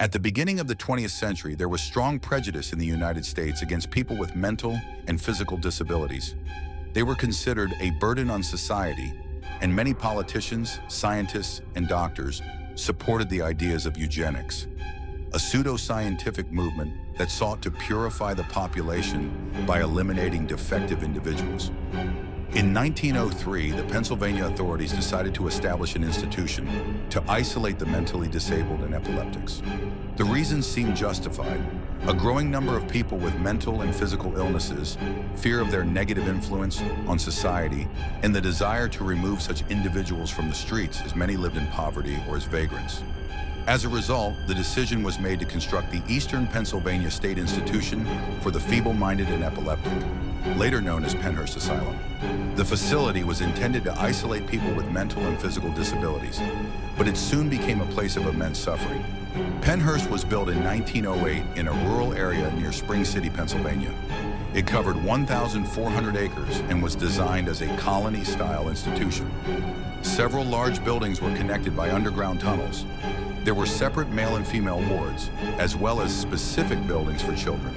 At the beginning of the 20th century, there was strong prejudice in the United States against people with mental and physical disabilities. They were considered a burden on society, and many politicians, scientists, and doctors supported the ideas of eugenics, a pseudo-scientific movement that sought to purify the population by eliminating defective individuals. In 1903, the Pennsylvania authorities decided to establish an institution to isolate the mentally disabled and epileptics. The reasons seemed justified. A growing number of people with mental and physical illnesses, fear of their negative influence on society, and the desire to remove such individuals from the streets, as many lived in poverty or as vagrants. As a result, the decision was made to construct the Eastern Pennsylvania State Institution for the Feeble-Minded and Epileptic, later known as Pennhurst Asylum. The facility was intended to isolate people with mental and physical disabilities, but it soon became a place of immense suffering. Pennhurst was built in 1908 in a rural area near Spring City, Pennsylvania. It covered 1,400 acres and was designed as a colony-style institution. Several large buildings were connected by underground tunnels. There were separate male and female wards, as well as specific buildings for children.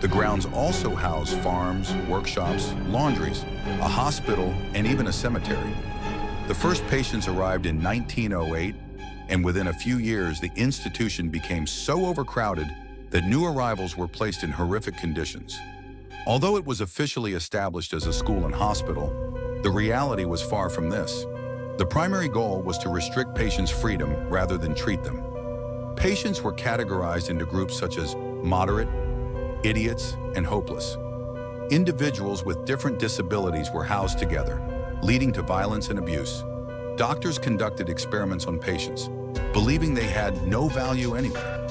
The grounds also housed farms, workshops, laundries, a hospital, and even a cemetery. The first patients arrived in 1908, and within a few years, the institution became so overcrowded that new arrivals were placed in horrific conditions. Although it was officially established as a school and hospital, the reality was far from this. The primary goal was to restrict patients' freedom rather than treat them. Patients were categorized into groups such as moderate, idiots, and hopeless. Individuals with different disabilities were housed together, leading to violence and abuse. Doctors conducted experiments on patients, believing they had no value anyway.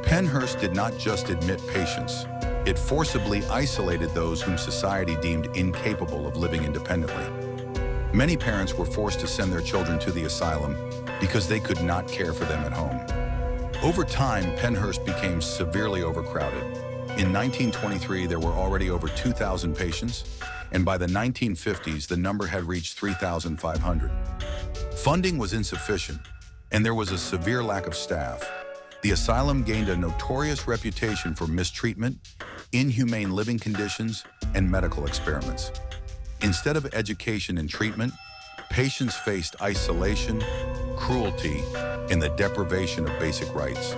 Pennhurst did not just admit patients. It forcibly isolated those whom society deemed incapable of living independently. Many parents were forced to send their children to the asylum because they could not care for them at home. Over time, Pennhurst became severely overcrowded. In 1923, there were already over 2,000 patients, and by the 1950s, the number had reached 3,500. Funding was insufficient, and there was a severe lack of staff. The asylum gained a notorious reputation for mistreatment, inhumane living conditions, and medical experiments. Instead of education and treatment, patients faced isolation, cruelty, and the deprivation of basic rights.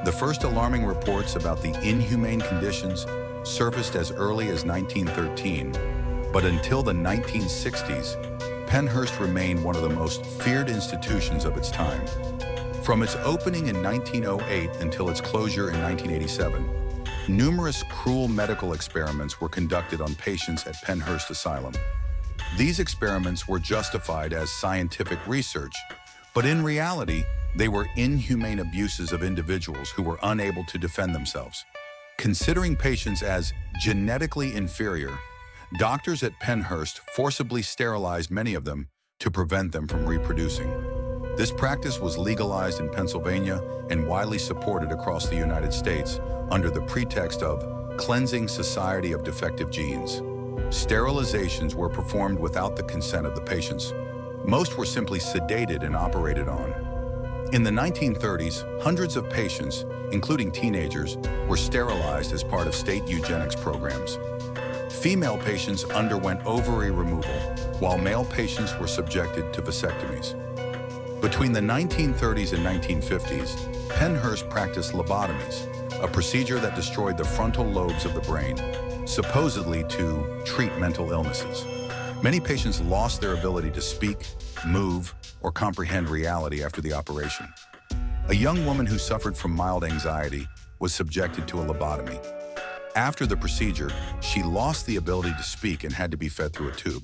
The first alarming reports about the inhumane conditions surfaced as early as 1913, but until the 1960s, Pennhurst remained one of the most feared institutions of its time. From its opening in 1908 until its closure in 1987, numerous cruel medical experiments were conducted on patients at Pennhurst Asylum. These experiments were justified as scientific research, but in reality, they were inhumane abuses of individuals who were unable to defend themselves. Considering patients as genetically inferior, doctors at Pennhurst forcibly sterilized many of them to prevent them from reproducing. This practice was legalized in Pennsylvania and widely supported across the United States under the pretext of cleansing society of defective genes. Sterilizations were performed without the consent of the patients. Most were simply sedated and operated on. In the 1930s, hundreds of patients, including teenagers, were sterilized as part of state eugenics programs. Female patients underwent ovary removal, while male patients were subjected to vasectomies. Between the 1930s and 1950s, Pennhurst practiced lobotomies, a procedure that destroyed the frontal lobes of the brain, supposedly to treat mental illnesses. Many patients lost their ability to speak, move, or comprehend reality after the operation. A young woman who suffered from mild anxiety was subjected to a lobotomy. After the procedure, she lost the ability to speak and had to be fed through a tube.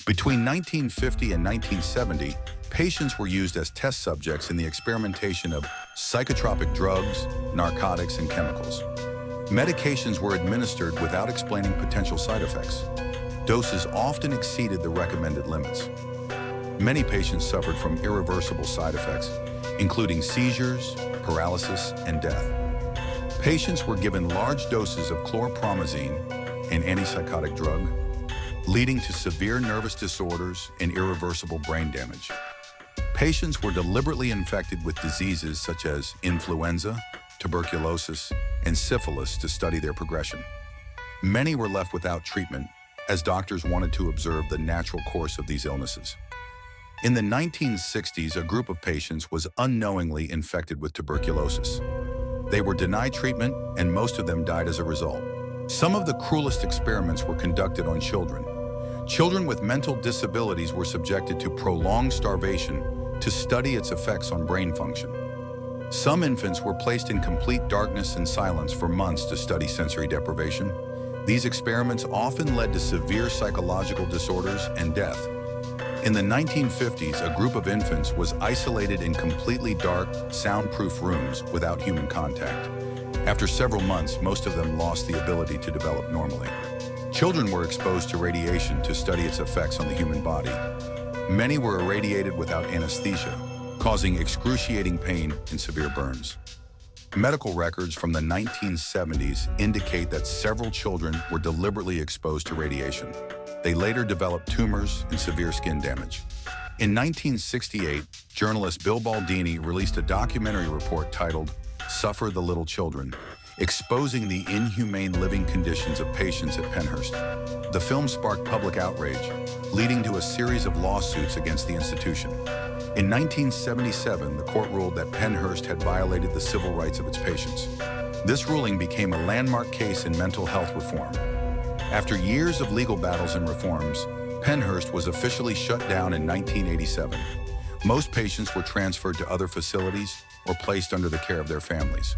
Between 1950 and 1970, patients were used as test subjects in the experimentation of psychotropic drugs, narcotics, and chemicals. Medications were administered without explaining potential side effects. Doses often exceeded the recommended limits. Many patients suffered from irreversible side effects, including seizures, paralysis, and death. Patients were given large doses of chlorpromazine, an antipsychotic drug, leading to severe nervous disorders and irreversible brain damage. Patients were deliberately infected with diseases such as influenza, tuberculosis, and syphilis to study their progression. Many were left without treatment, as doctors wanted to observe the natural course of these illnesses. In the 1960s, a group of patients was unknowingly infected with tuberculosis. They were denied treatment, and most of them died as a result. Some of the cruelest experiments were conducted on children. Children with mental disabilities were subjected to prolonged starvation to study its effects on brain function. Some infants were placed in complete darkness and silence for months to study sensory deprivation. These experiments often led to severe psychological disorders and death. In the 1950s, a group of infants was isolated in completely dark, soundproof rooms without human contact. After several months, most of them lost the ability to develop normally. Children were exposed to radiation to study its effects on the human body. Many were irradiated without anesthesia, causing excruciating pain and severe burns. Medical records from the 1970s indicate that several children were deliberately exposed to radiation. They later developed tumors and severe skin damage. In 1968, journalist Bill Baldini released a documentary report titled "Suffer the Little Children," exposing the inhumane living conditions of patients at Pennhurst. The film sparked public outrage, leading to a series of lawsuits against the institution. In 1977, the court ruled that Pennhurst had violated the civil rights of its patients. This ruling became a landmark case in mental health reform. After years of legal battles and reforms, Pennhurst was officially shut down in 1987. Most patients were transferred to other facilities or placed under the care of their families.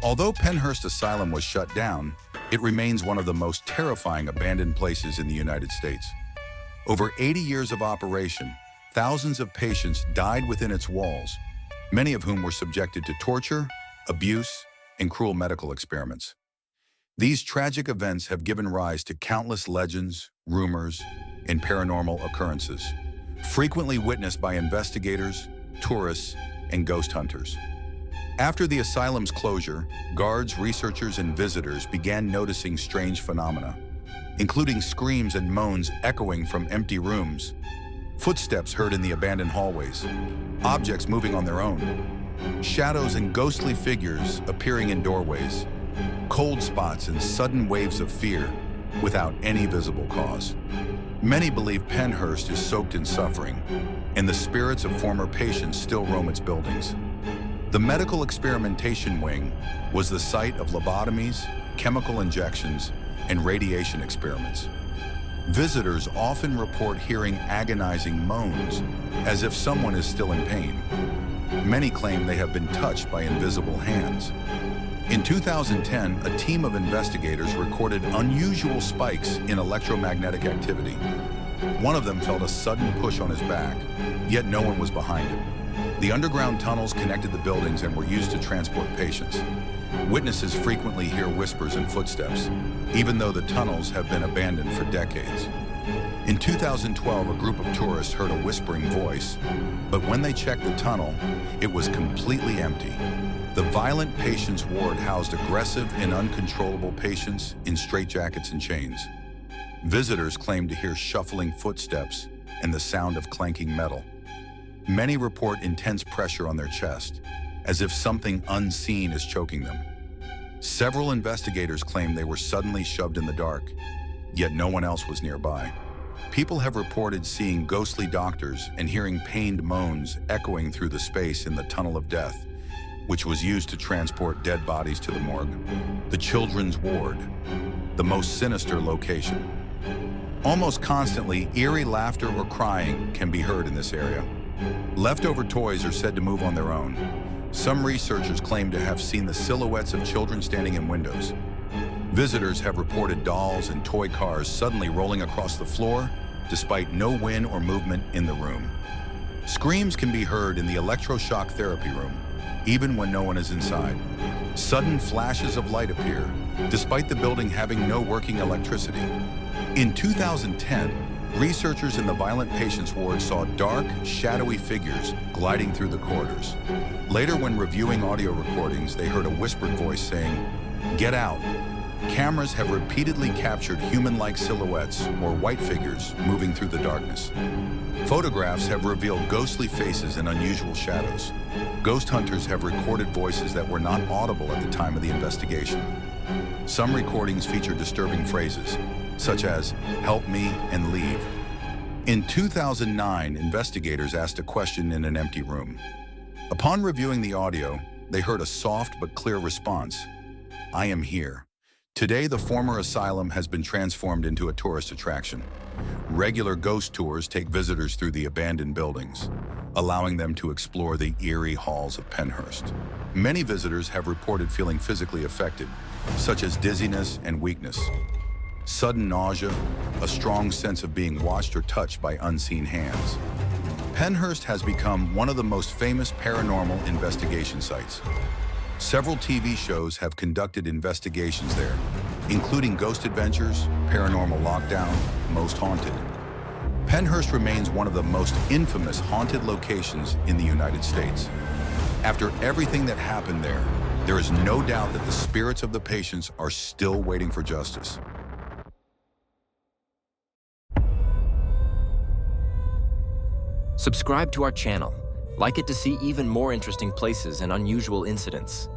Although Pennhurst Asylum was shut down, it remains one of the most terrifying abandoned places in the United States. Over 80 years of operation, thousands of patients died within its walls, many of whom were subjected to torture, abuse, and cruel medical experiments. These tragic events have given rise to countless legends, rumors, and paranormal occurrences, frequently witnessed by investigators, tourists, and ghost hunters. After the asylum's closure, guards, researchers, and visitors began noticing strange phenomena, including screams and moans echoing from empty rooms, footsteps heard in the abandoned hallways, objects moving on their own, shadows and ghostly figures appearing in doorways, cold spots and sudden waves of fear without any visible cause. Many believe Pennhurst is soaked in suffering, and the spirits of former patients still roam its buildings. The medical experimentation wing was the site of lobotomies, chemical injections, and radiation experiments. Visitors often report hearing agonizing moans, as if someone is still in pain. Many claim they have been touched by invisible hands. In 2010, a team of investigators recorded unusual spikes in electromagnetic activity. One of them felt a sudden push on his back, yet no one was behind him. The underground tunnels connected the buildings and were used to transport patients. Witnesses frequently hear whispers and footsteps, even though the tunnels have been abandoned for decades. In 2012, a group of tourists heard a whispering voice, but when they checked the tunnel, it was completely empty. The violent patients ward housed aggressive and uncontrollable patients in straitjackets and chains. Visitors claimed to hear shuffling footsteps and the sound of clanking metal. Many report intense pressure on their chest, as if something unseen is choking them. Several investigators claim they were suddenly shoved in the dark, yet no one else was nearby. People have reported seeing ghostly doctors and hearing pained moans echoing through the space in the Tunnel of Death, which was used to transport dead bodies to the morgue. The Children's Ward, the most sinister location. Almost constantly, eerie laughter or crying can be heard in this area. Leftover toys are said to move on their own. Some researchers claim to have seen the silhouettes of children standing in windows. Visitors have reported dolls and toy cars suddenly rolling across the floor, despite no wind or movement in the room. Screams can be heard in the electroshock therapy room, even when no one is inside. Sudden flashes of light appear, despite the building having no working electricity. In 2010, researchers in the violent patients ward saw dark, shadowy figures gliding through the corridors. Later, when reviewing audio recordings, they heard a whispered voice saying, "Get out," Cameras have repeatedly captured human-like silhouettes or white figures moving through the darkness. Photographs have revealed ghostly faces and unusual shadows. Ghost hunters have recorded voices that were not audible at the time of the investigation. Some recordings feature disturbing phrases, such as, "Help me and leave." In 2009, investigators asked a question in an empty room. Upon reviewing the audio, they heard a soft but clear response, "I am here." Today, the former asylum has been transformed into a tourist attraction. Regular ghost tours take visitors through the abandoned buildings, allowing them to explore the eerie halls of Pennhurst. Many visitors have reported feeling physically affected, such as dizziness and weakness, sudden nausea, a strong sense of being watched or touched by unseen hands. Pennhurst has become one of the most famous paranormal investigation sites. Several TV shows have conducted investigations there, including Ghost Adventures, Paranormal Lockdown, Most Haunted. Pennhurst remains one of the most infamous haunted locations in the United States. After everything that happened there is no doubt that the spirits of the patients are still waiting for justice. Subscribe to our channel. Like it to see even more interesting places and unusual incidents.